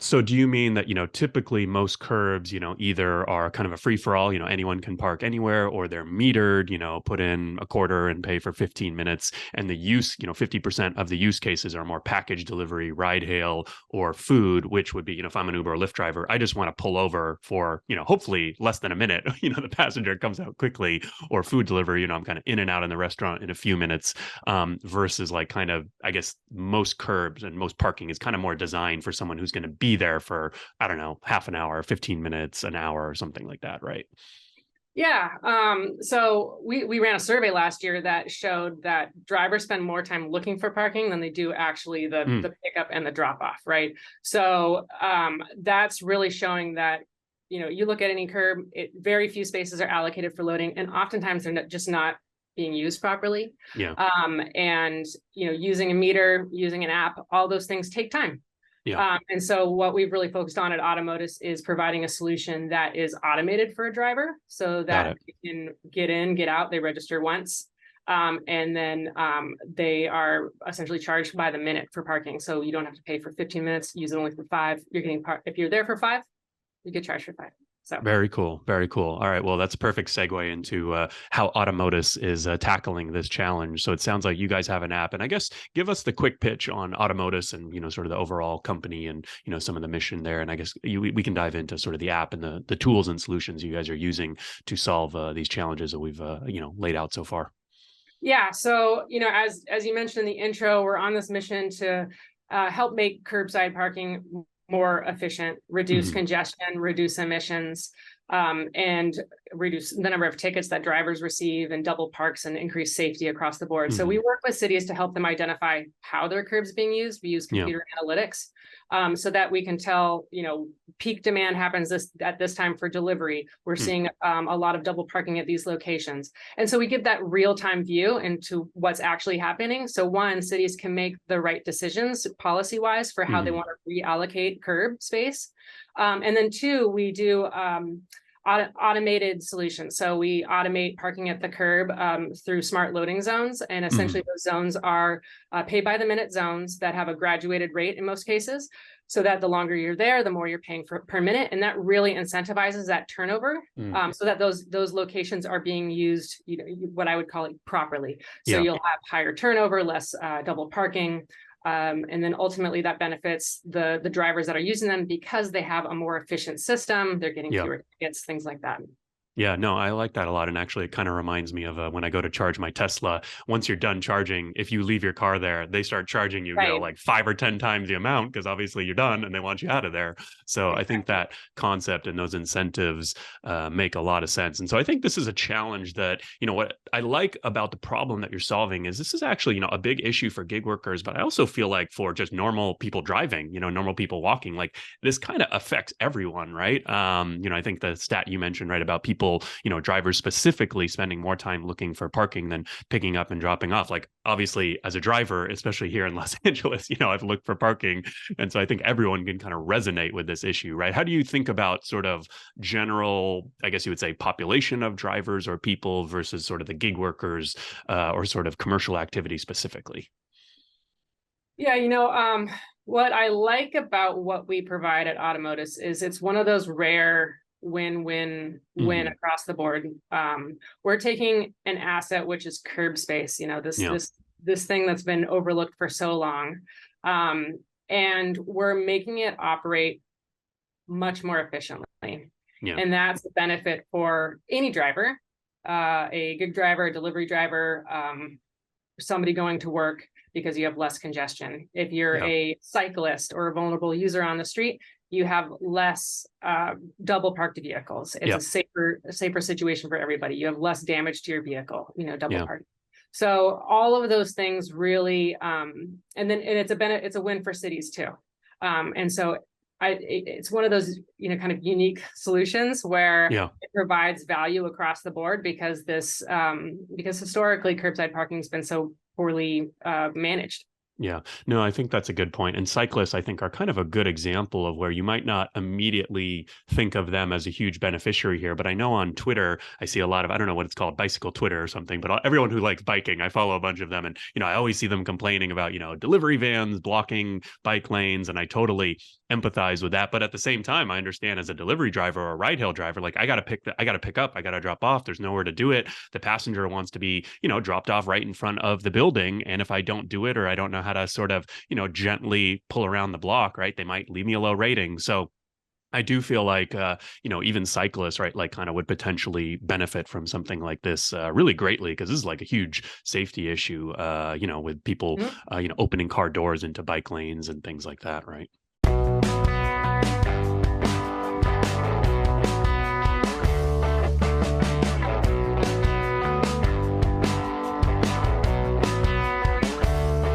So do you mean that, typically most curbs, either are kind of a free for all, anyone can park anywhere, or they're metered, put in a quarter and pay for 15 minutes. And the use, 50% of the use cases are more package delivery, ride hail, or food, which would be, if I'm an Uber or Lyft driver, I just want to pull over for, hopefully less than a minute, the passenger comes out quickly, or food delivery, I'm kind of in and out in the restaurant in a few minutes, versus like kind of, I guess most curbs and most parking is kind of more designed for someone who's going to be there for, I don't know, half an hour, 15 minutes, an hour, or something like that, right? Yeah. So we ran a survey last year that showed that drivers spend more time looking for parking than they do actually the pickup and the drop off, right? So that's really showing that, you look at any curb, very few spaces are allocated for loading, and oftentimes they're just not being used properly. Yeah. And using a meter, using an app, all those things take time. Yeah. And so what we've really focused on at Automotus is providing a solution that is automated for a driver so that they can get in, get out, they register once. And then they are essentially charged by the minute for parking. So you don't have to pay for 15 minutes, use it only for 5. You're getting if you're there for 5, you get charged for 5. So very cool. Very cool. All right. Well, that's a perfect segue into how Automotus is tackling this challenge. So it sounds like you guys have an app, and I guess give us the quick pitch on Automotus and, sort of the overall company and, some of the mission there. And I guess we can dive into sort of the app and the tools and solutions you guys are using to solve these challenges that we've, laid out so far. Yeah. So, as you mentioned in the intro, we're on this mission to help make curbside parking more efficient, reduce congestion, reduce emissions, and reduce the number of tickets that drivers receive, and double parks, and increase safety across the board. So we work with cities to help them identify how their curbs being used. We use computer analytics so that we can tell, peak demand happens at this time for delivery. We're seeing a lot of double parking at these locations. And so we give that real-time view into what's actually happening. So one, cities can make the right decisions policy-wise for how they want to reallocate curb space. And then 2, we do automated solutions. So we automate parking at the curb through smart loading zones. And essentially those zones are pay by the minute zones that have a graduated rate in most cases, so that the longer you're there, the more you're paying per minute. And that really incentivizes that turnover so that those locations are being used, what I would call it properly. So you'll have higher turnover, less double parking. And then ultimately that benefits the drivers that are using them because they have a more efficient system. They're getting fewer tickets, things like that. Yeah, no, I like that a lot. And actually, it kind of reminds me of when I go to charge my Tesla. Once you're done charging, if you leave your car there, they start charging you, like 5 or 10 times the amount because obviously you're done and they want you out of there. So I think that concept and those incentives make a lot of sense. And so I think this is a challenge that, what I like about the problem that you're solving is this is actually, a big issue for gig workers, but I also feel like for just normal people driving, normal people walking, like this kind of affects everyone, right? I think the stat you mentioned, right, about people, drivers specifically spending more time looking for parking than picking up and dropping off. Like obviously as a driver, especially here in Los Angeles, I've looked for parking. And so I think everyone can kind of resonate with this issue, right? How do you think about sort of general, I guess you would say, population of drivers or people versus sort of the gig workers or sort of commercial activity specifically? Yeah, what I like about what we provide at Automotus is it's one of those rare win across the board. We're taking an asset, which is curb space, this thing that's been overlooked for so long. And we're making it operate much more efficiently. Yeah. And that's a benefit for any driver, a gig driver, a delivery driver, somebody going to work, because you have less congestion. If you're a cyclist or a vulnerable user on the street, you have less double parked vehicles. It's a safer situation for everybody. You have less damage to your vehicle, double parked. So all of those things really, and it's a win for cities too. And so it's one of those, kind of unique solutions where it provides value across the board because historically curbside parking has been so poorly managed. Yeah, no, I think that's a good point. And cyclists, I think, are kind of a good example of where you might not immediately think of them as a huge beneficiary here. But I know on Twitter, I see a lot of, I don't know what it's called, bicycle Twitter or something, but everyone who likes biking, I follow a bunch of them. And, I always see them complaining about, delivery vans blocking bike lanes. And I totally empathize with that. But at the same time, I understand as a delivery driver or a ride hail driver, like I got to pick up, I got to drop off. There's nowhere to do it. The passenger wants to be, dropped off right in front of the building. And if I don't do it, or I don't know how to sort of, gently pull around the block, right, they might leave me a low rating. So I do feel like, even cyclists, right, like kind of would potentially benefit from something like this really greatly, because this is like a huge safety issue, with people, opening car doors into bike lanes and things like that, right?